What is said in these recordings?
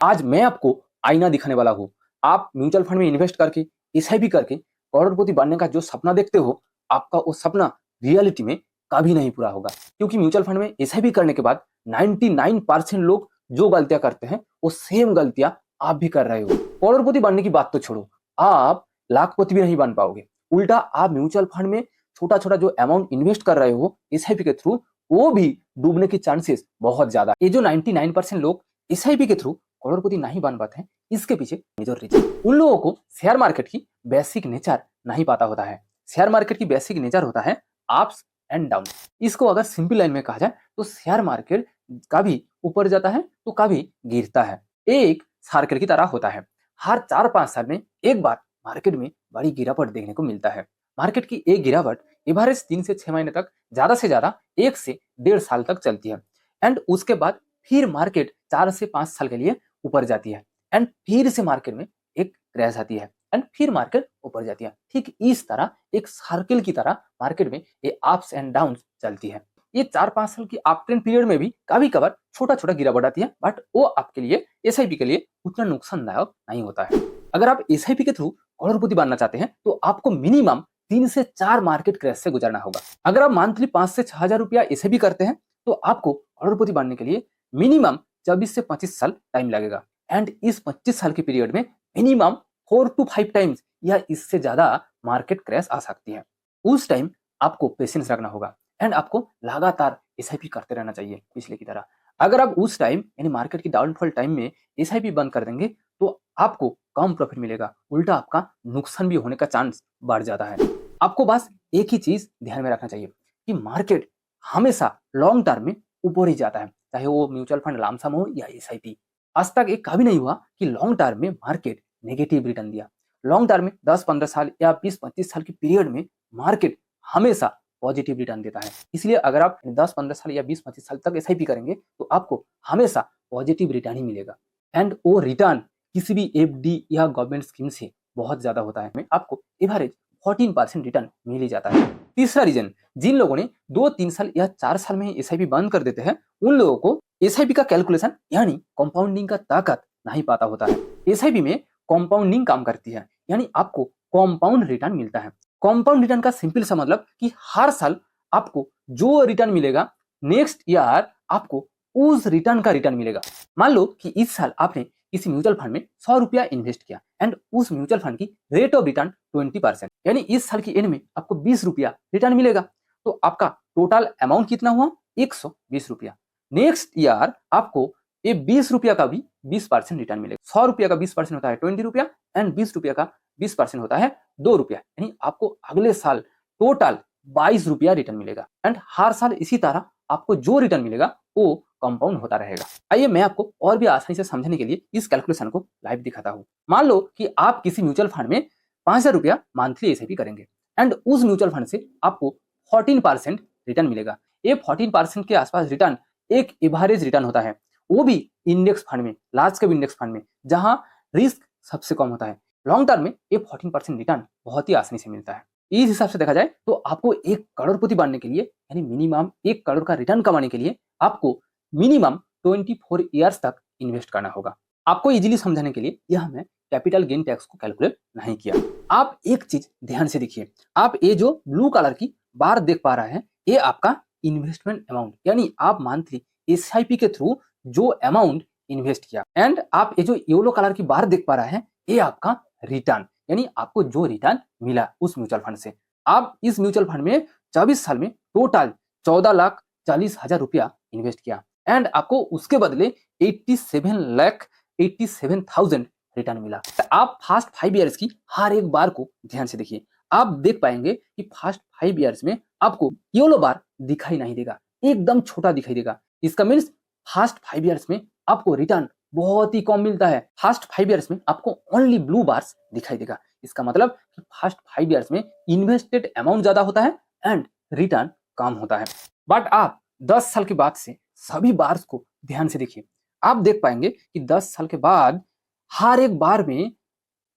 आज मैं आपको आईना दिखाने वाला हूँ। आप म्यूचुअल फंड में इन्वेस्ट करके, एसआईपी करके करोड़पति बनने का जो सपना देखते हो, आपका वो सपना रियलिटी में कभी नहीं पूरा होगा। क्योंकि म्यूचुअल फंड में एसआईपी करने के बाद 99% लोग जो गलतियां करते हैं, वो सेम गलतियां आप भी कर रहे हो। करोड़पति बनने की बात तो छोड़ो, आप लाखपति भी नहीं बन पाओगे। उल्टा आप म्यूचुअल फंड में छोटा-छोटा जो अमाउंट इन्वेस्ट कर रहे हो एसआईपी के थ्रू, वो भी डूबने की चांसेस बहुत ज्यादा। ये जो 99% लोग एसआईपी के थ्रू करोड़पति नहीं बन पाते हैं, इसके पीछे मेजर रीजन उन लोगों को शेयर मार्केट की बेसिक नेचर नहीं पता होता है। शेयर मार्केट की बेसिक नेचर होता है अप्स एंड डाउन। इसको अगर सिंपल लाइन में कहा जाए तो शेयर मार्केट कभी ऊपर जाता है तो कभी गिरता है। एक सर्कल की तरह होता है। हर 4-5 साल में एक बार मार्केट में बड़ी गिरावट देखने को मिलता है। मार्केट की एक गिरावट एवरेज 3 से 6 महीने तक, ज्यादा से ज्यादा 1 से 1.5 साल तक चलती है। एंड उसके बाद फिर मार्केट 4 से 5 साल के लिए ऊपर जाती है। एंड फिर से मार्केट में एक क्रैश आती है एंड फिर मार्केट ऊपर जाती है। ठीक इस तरह एक सर्कल की तरह मार्केट में ये अप्स एंड डाउन चलती है। ये 4-5 साल की अप ट्रेंड पीरियड में भी कभी कभार छोटा छोटा गिरावट आती है, बट वो आपके लिए एसआईपी के लिए उतना नुकसानदायक नहीं होता है। अगर आप एसआईपी के थ्रू करोड़पति बनना चाहते हैं तो आपको मिनिमम 3 से 4 मार्केट क्रैश से गुजरना होगा। अगर आप मंथली 5 से 6 हजार रुपया एसआईपी करते हैं तो आपको करोड़पति बनने के लिए मिनिमम 24 से 25 साल टाइम लगेगा। एंड इस 25 साल के पीरियड में मिनिमम 4 to 5 टाइम्स या इससे ज्यादा मार्केट क्रैश आ सकती है। उस टाइम आपको पेशेंस रखना होगा एंड आपको लगातार एसआईपी करते रहना चाहिए पिछले की तरह। अगर आप उस टाइम यानी मार्केट की डाउनफॉल टाइम में एसआईपी बंद कर देंगे तो आपको कम प्रॉफिट मिलेगा, उल्टा आपका नुकसान भी होने का चांस बढ़ जाता है। आपको बस एक ही चीज ध्यान में रखना चाहिए कि मार्केट हमेशा लॉन्ग टर्म में ऊपर ही जाता है, चाहे वो म्यूचुअल फंड लमसम हो या एसआईपी। आज तक एक कभी नहीं हुआ कि लॉन्ग टर्म में मार्केट नेगेटिव रिटर्न दिया। लॉन्ग टर्म में 10-15 साल या 20-25 साल की पीरियड में मार्केट हमेशा पॉजिटिव रिटर्न देता है। इसलिए अगर आप 10-15 साल या 20-25 साल तक एसआईपी करेंगे तो आपको हमेशा पॉजिटिव रिटर्न ही मिलेगा। एंड वो रिटर्न किसी भी एफडी या गवर्नमेंट स्कीम से बहुत ज्यादा होता है। आपको एवरेज 14% रिटर्न मिल ही जाता है। तीसरा रीजन, जिन लोगों ने 2-3 साल या 4 साल में एसआईपी बंद कर देते हैं, उन लोगों को एसआईपी का कैलकुलेशन यानी कंपाउंडिंग का ताकत नहीं पता होता है। एसआईपी में कंपाउंडिंग काम करती है, यानी आपको कंपाउंड रिटर्न मिलता है। कंपाउंड रिटर्न का सिंपल सा मतलब कि हर साल आपको जो रिटर्न मिलेगा, नेक्स्ट ईयर आपको उस रिटर्न का रिटर्न मिलेगा। मान लो कि इस साल आपने किसी म्यूचुअल फंड में 100 रुपया इन्वेस्ट किया एंड उस म्यूचुअल फंड की रेट ऑफ रिटर्न 20%, यानी इस साल की एंड में आपको 20 रुपया रिटर्न मिलेगा। तो आपका टोटल अमाउंट कितना हुआ? 120 रुपया। नेक्स्ट ईयर आपको ये 20 रुपया का भी 20% रिटर्न मिलेगा। 100 रुपया का 20% होता है 20 रुपया एंड 20 रुपया का 20% होता है 2 रुपया, यानी आपको अगले साल टोटल 22 रुपया रिटर्न मिलेगा। एंड हर साल इसी तरह आपको जो रिटर्न मिलेगा वो कंपाउंड होता रहेगा। आइए मैं आपको और भी आसानी से समझने के लिए इस कैलकुलेशन को लाइव दिखाता हूँ। मान लो कि आप किसी म्यूचुअल फंड में 5,000 रुपया मंथली एसआईपी करेंगे एंड उस म्यूचुअल फंड से आपको 14% रिटर्न मिलेगा। ये 14% के आसपास रिटर्न एक एवरेज रिटर्न होता है, वो भी इंडेक्स फंड में, लार्ज कैप इंडेक्स फंड में, जहां रिस्क सबसे कम होता है। लॉन्ग टर्म में ये 14% रिटर्न बहुत ही आसानी से मिलता है। इस हिसाब से देखा जाए तो आपको एक करोड़पति बनने के लिए यानी मिनिमम 1 करोड़ का रिटर्न कमाने के लिए आपको मिनिमम 24 ईयर्स तक इन्वेस्ट करना होगा। आपको इजीली समझाने के लिए यह मैं कैपिटल गेन टैक्स को कैलकुलेट नहीं किया। आप एक चीज ध्यान से देखिए, आप ये जो ब्लू कलर की बार देख पा रहे हैं, ये आपका इन्वेस्टमेंट अमाउंट, यानी आप मंथली एसआईपी के थ्रू जो अमाउंट इन्वेस्ट किया। एंड आप ये जो येलो कलर की बार देख पा रहे हैं, ये आपका रिटर्न, यानी आपको जो रिटर्न मिला उस म्यूचुअल फंड से। आप इस म्यूचुअल फंड में 24 साल में टोटल 14,40,000 रुपया इन्वेस्ट किया एंड आपको उसके बदले 87,87,000 रिटर्न मिला। तो आप फर्स्ट 5 ईयर्स की हर एक बार को ध्यान से देखिए। आप देख पाएंगे कि फर्स्ट 5 ईयर्स में आपको येलो बार दिखाई नहीं देगा, एकदम छोटा दिखाई देगा। इसका मीन्स फर्स्ट 5 ईयर्स में आपको रिटर्न बहुत ही कम मिलता है। फर्स्ट 5 ईयर्स में आपको ओनली ब्लू बार्स दिखाई देगा। इसका मतलब कि फर्स्ट 5 ईयर्स में इन्वेस्टेड अमाउंट ज्यादा होता है एंड रिटर्न कम होता है। बट आप 10 साल के बाद से सभी बार्स को ध्यान से देखिए। आप देख पाएंगे कि 10 साल के बाद हर एक बार में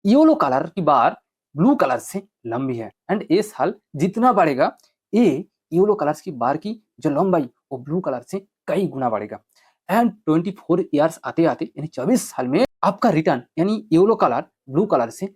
येलो कलर की बार ब्लू कलर से लंबी है एंड ये साल जितना बढ़ेगा, ये येलो कलर की बार की जो लंबाई वो ब्लू कलर से कई गुना बढ़ेगा। एंड 24 ईयर्स आते आते यानी 24 साल में आपका रिटर्न यानी येलो कलर ब्लू कलर से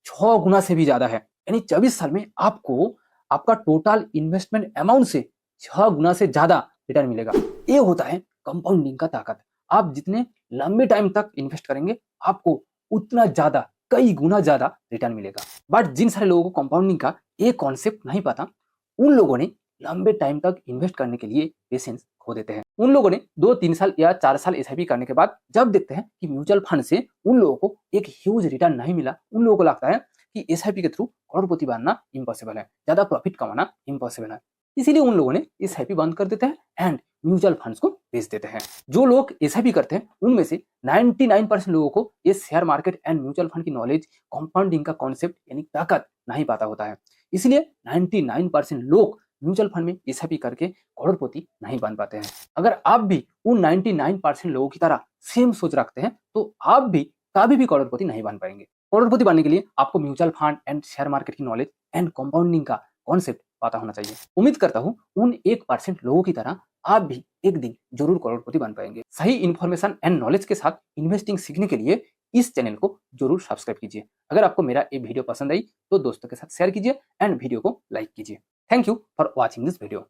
6 गुना से भी ज्यादा है। यानी 24 साल में आपको आपका टोटल इन्वेस्टमेंट अमाउंट से 6 गुना से ज्यादा रिटर्न मिलेगा। ये होता है कंपाउंडिंग का ताकत। आप जितने लंबे टाइम तक इन्वेस्ट करेंगे आपको उतना ज्यादा कई गुना ज्यादा रिटर्न मिलेगा। बट जिन सारे लोगों को कंपाउंडिंग का ये कॉन्सेप्ट नहीं पता, उन लोगों ने लंबे टाइम तक इन्वेस्ट करने के लिए पेशेंस खो देते हैं। उन लोगों ने 2-3 साल या 4 साल एसआईपी करने के बाद जब देखते हैं कि म्यूचुअल फंड से उन लोगों को एक ह्यूज रिटर्न नहीं मिला, उन लोगों को लगता है कि एसआईपी के थ्रू करोड़पति बनना इम्पॉसिबल है, ज्यादा प्रॉफिट कमाना इम्पॉसिबल है। इसीलिए उन लोगों ने एसआईपी बंद कर देते हैं एंड म्यूचुअल फंड्स को बेच देते हैं। जो लोग एसआईपी करते हैं उनमें से 99% लोगों को ये share market and mutual fund की नॉलेज, कंपाउंडिंग का कॉन्सेप्ट यानी ताकत नहीं पता होता है। इसलिए 99% लोग म्यूचुअल फंड में एसआईपी करके करोड़पति नहीं बन पाते हैं। अगर आप भी उन 99% लोगों की तरह सेम सोच रखते हैं तो आप भी कभी भी करोड़पति नहीं बन पाएंगे। करोड़पति बनने के लिए आपको mutual fund and share market की नॉलेज एंड कंपाउंडिंग का कॉन्सेप्ट पता होना चाहिए। उम्मीद करता हूं उन 1% लोगों की तरह आप भी एक दिन जरूर करोड़पति बन पाएंगे। सही इन्फॉर्मेशन एंड नॉलेज के साथ इन्वेस्टिंग सीखने के लिए इस चैनल को जरूर सब्सक्राइब कीजिए। अगर आपको मेरा ये वीडियो पसंद आई तो दोस्तों के साथ शेयर कीजिए एंड वीडियो को लाइक कीजिए। Thank you for watching this video.